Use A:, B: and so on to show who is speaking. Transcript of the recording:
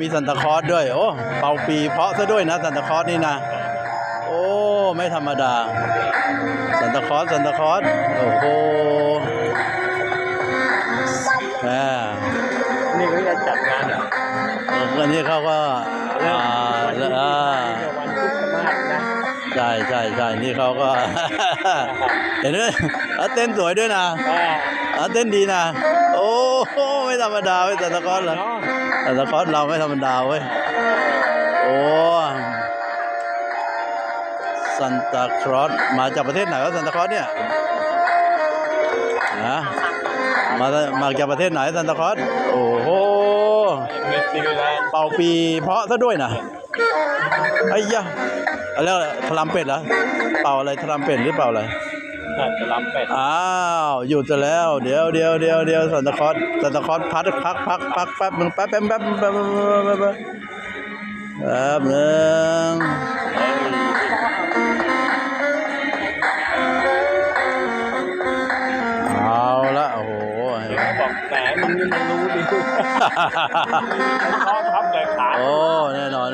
A: มีซันตาคลอสด้วยโอ้เป่าปีเพราะซะด้วยนะซันตาคลอสนี่นะโอ้ไม่ธรรมดาซันตาคลอสโอ้โหแหม
B: นี่เขาจะจัดงานเหรอ
A: วันนี้เขาก็
B: วันคริสต์มาสนะ
A: ใช่นี่เขาก็ เห็นไหมเต้นสวยด้วยนะเต้นดีนะโอ้ไม่ธรรมดาเว้ยซันตาคลอสเหรอซันตาคลอสเราไม่ธรรมดาเว้ยโอ้ซันตาคลอสมาจากประเทศไหนวะซันตาคลอสเนี่ยนะมาจากประเทศไหนซันตาคลอสโอ้โห
B: นิวซีแลนด์
A: เป่าปีเพราะซะด้วยนะไอ้ยะอะไรทรามเป็ดเหรอเป่าอะไรทรามเป็ดหรือเป่าอะไร
B: จะรับเป็ด
A: อ้าวหยุดจะแล้วเดี๋ยวซันตาคลอสพักแป๊บนึงแป๊บนึงเอาละโอ้โห
B: บอกแหมมึงรู้ดิเขาทับแต่ขา
A: โอ้แน่นอน